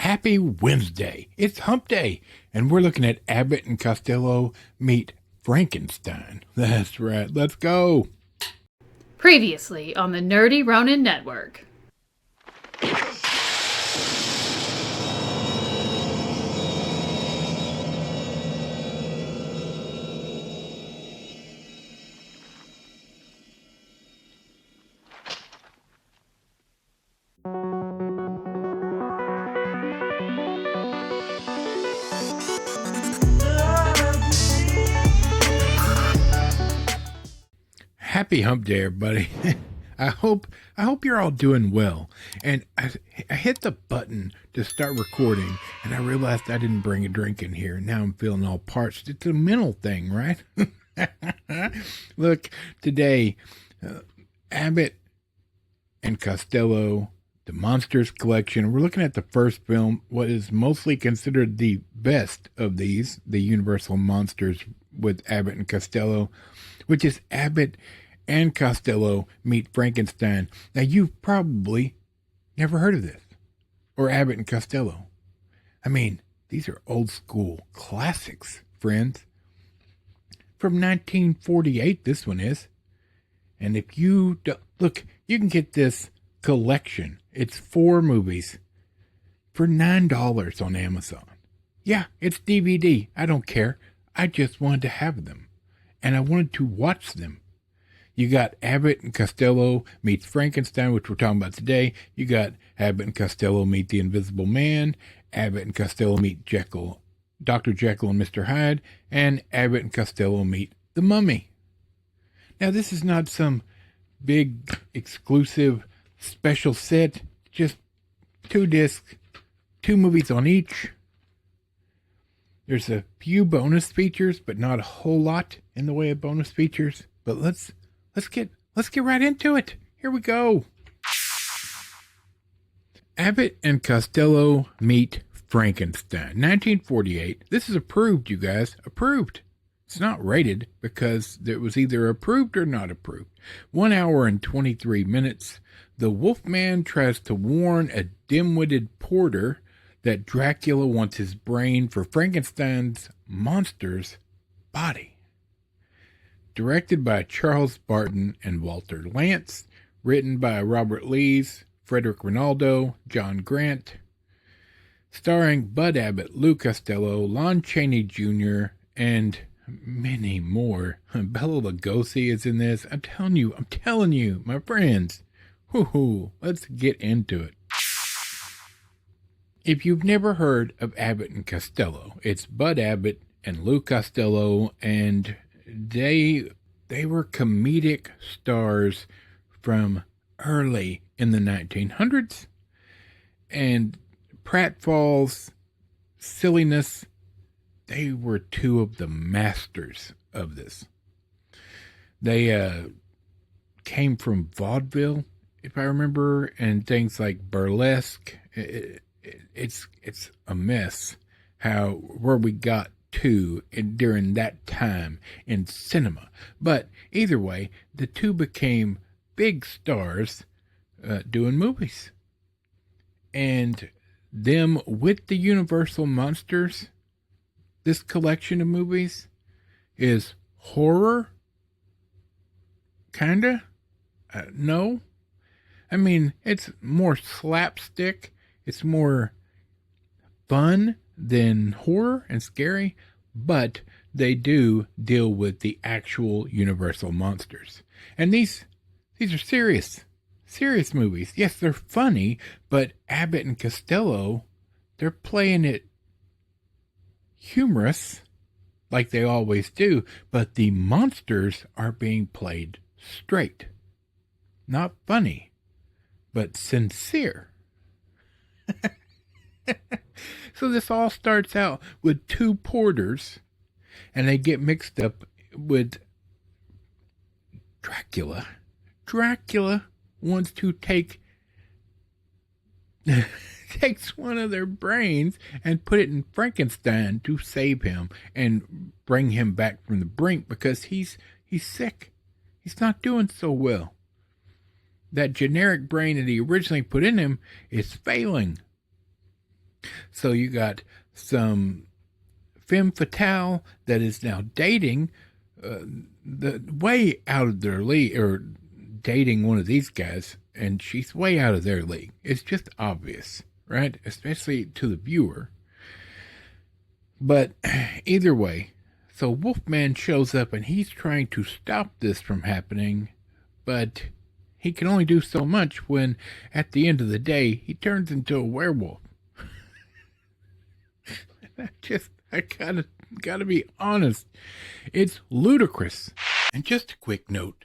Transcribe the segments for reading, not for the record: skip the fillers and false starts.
Happy Wednesday. It's Hump Day, and we're looking at Abbott and Costello meet Frankenstein. That's right. Let's go. Previously on the Nerdy Ronin Network. Happy Hump Day, everybody. I hope you're all doing well. And I hit the button to start recording, and I realized I didn't bring a drink in here. Now I'm feeling all parched. It's a mental thing, right? Look, today, Abbott and Costello, the Monsters Collection. We're looking at the first film, what is mostly considered the best of these, the Universal Monsters with Abbott and Costello, which is Abbott and Costello Meet Frankenstein. Now, you've probably never heard of this, or Abbott and Costello. I mean, these are old school classics, friends. From 1948, this one is. And if you look, you can get this collection. It's 4 movies for $9 on Amazon. Yeah, it's DVD. I don't care. I just wanted to have them, and I wanted to watch them. You got Abbott and Costello meets Frankenstein, which we're talking about today. You got Abbott and Costello meet the Invisible Man. Abbott and Costello meet Dr. Jekyll and Mr. Hyde. And Abbott and Costello meet the Mummy. Now, this is not some big exclusive special set. Just 2 discs, 2 movies on each. There's a few bonus features, but not a whole lot in the way of bonus features. But let's get right into it. Here we go. Abbott and Costello meet Frankenstein, 1948. This is approved, you guys. Approved. It's not rated because it was either approved or not approved. 1 hour and 23 minutes. The Wolfman tries to warn a dim-witted porter that Dracula wants his brain for Frankenstein's monster's body. Directed by Charles Barton and Walter Lantz. Written by Robert Lees, Frederick Rinaldo, John Grant. Starring Bud Abbott, Lou Costello, Lon Chaney Jr., and many more. Bela Lugosi is in this. I'm telling you, my friends. Whoo-hoo, let's get into it. If you've never heard of Abbott and Costello, it's Bud Abbott and Lou Costello, and they were comedic stars from early in the 1900s. And pratfalls, silliness, they were 2 of the masters of this. They came from vaudeville, if I remember, and things like burlesque. It's a mess where we got to during that time in cinema. But either way, the 2 became big stars doing movies. And them with the Universal Monsters, this collection of movies is horror? Kinda? No. I mean, it's more slapstick. It's more fun than horror and scary, but they do deal with the actual Universal monsters. And these are serious movies. Yes, they're funny, but Abbott and Costello, they're playing it humorous, like they always do, but the monsters are being played straight. Not funny, but sincere. So this all starts out with 2 porters, and they get mixed up with Dracula. Dracula wants to takes one of their brains and put it in Frankenstein to save him and bring him back from the brink because he's sick. He's not doing so well. That generic brain that he originally put in him is failing. So you got some femme fatale that is now dating the way out of their league, or dating one of these guys, and she's way out of their league. It's just obvious, right? Especially to the viewer. But either way, so Wolfman shows up and he's trying to stop this from happening, but he can only do so much when, at the end of the day, he turns into a werewolf. I gotta be honest. It's ludicrous. And just a quick note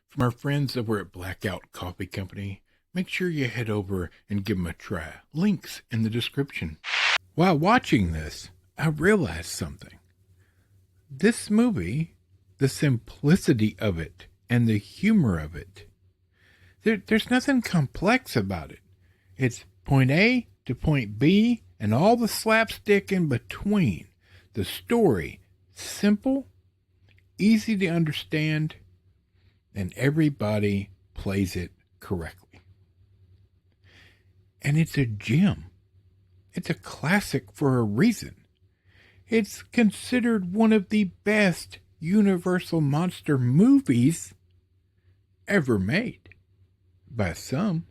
from our friends over at Blackout Coffee Company. Make sure you head over and give them a try. Links in the description. While watching this, I realized something. This movie, the simplicity of it and the humor of it, there's nothing complex about it. It's point A to point B and all the slapstick in between. The story, simple, easy to understand, and everybody plays it correctly. And it's a gem. It's a classic for a reason. It's considered one of the best Universal monster movies ever made, by some.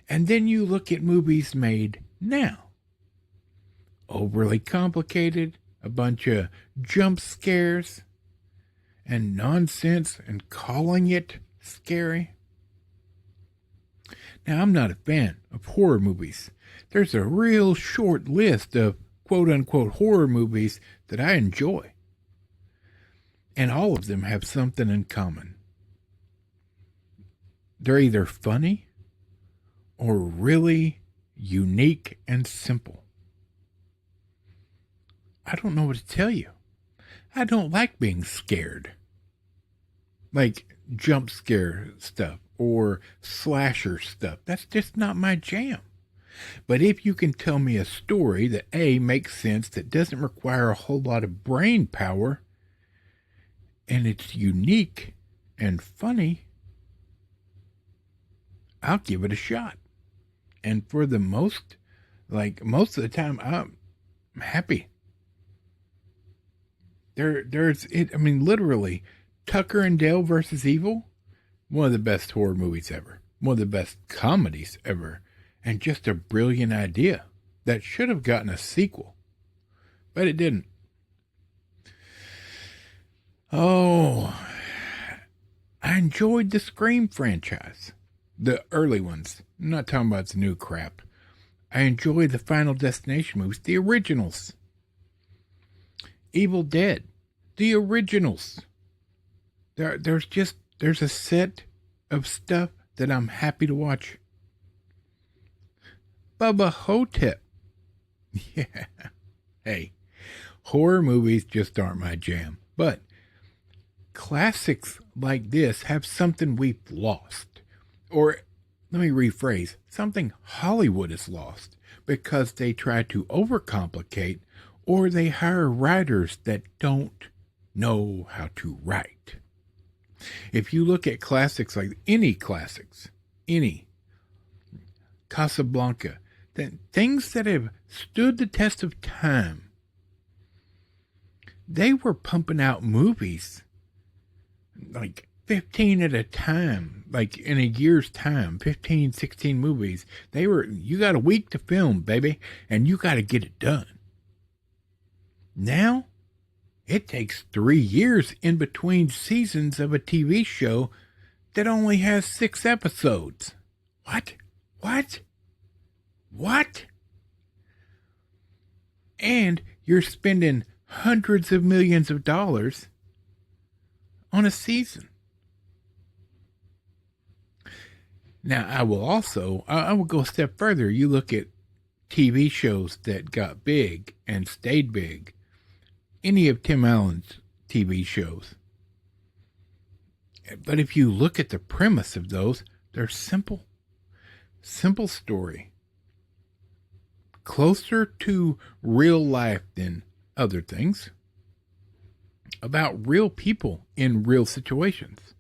And then you look at movies made now. Overly complicated, a bunch of jump scares and nonsense, and calling it scary. Now, I'm not a fan of horror movies. There's a real short list of quote-unquote horror movies that I enjoy. And all of them have something in common. They're either funny or really unique and simple. I don't know what to tell you. I don't like being scared. Like jump scare stuff or slasher stuff. That's just not my jam. But if you can tell me a story that A, makes sense, that doesn't require a whole lot of brain power, and it's unique and funny, I'll give it a shot. And for the most of the time, I'm happy. Literally, Tucker and Dale versus Evil, one of the best horror movies ever. One of the best comedies ever. And just a brilliant idea that should have gotten a sequel. But it didn't. Oh, I enjoyed the Scream franchise. The early ones. I'm not talking about the new crap. I enjoyed the Final Destination movies, the originals. Evil Dead, the originals. There's a set of stuff that I'm happy to watch. Bubba Hotep. Yeah. Hey, horror movies just aren't my jam. But classics like this have something we've lost. Or, let me rephrase, something Hollywood has lost because they try to overcomplicate, or they hire writers that don't know how to write. If you look at classics, like any Casablanca, then things that have stood the test of time, they were pumping out movies like 15 at a time, like in a year's time, 15, 16 movies. You got a week to film, baby, and you got to get it done. Now, it takes 3 years in between seasons of a TV show that only has 6 episodes. What? And you're spending hundreds of millions of dollars on a season. Now, I will go a step further. You look at TV shows that got big and stayed big. Any of Tim Allen's TV shows. But if you look at the premise of those, they're simple. Simple story. Closer to real life than other things. About real people in real situations.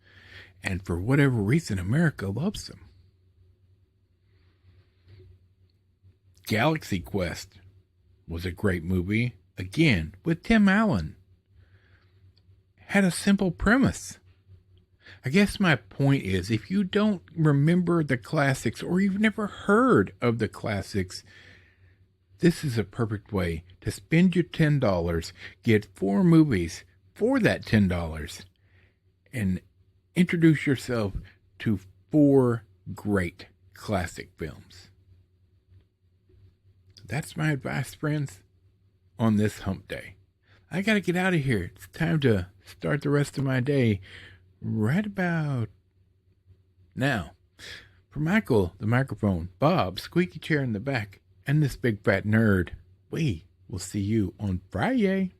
And for whatever reason, America loves them. Galaxy Quest was a great movie, again, with Tim Allen. Had a simple premise. I guess my point is, if you don't remember the classics or you've never heard of the classics, this is a perfect way to spend your $10, get 4 movies for that $10, and introduce yourself to 4 great classic films. That's my advice, friends, on this hump day. I gotta get out of here. It's time to start the rest of my day right about now. For Michael, the microphone, Bob, squeaky chair in the back, and this big fat nerd, we will see you on Friday.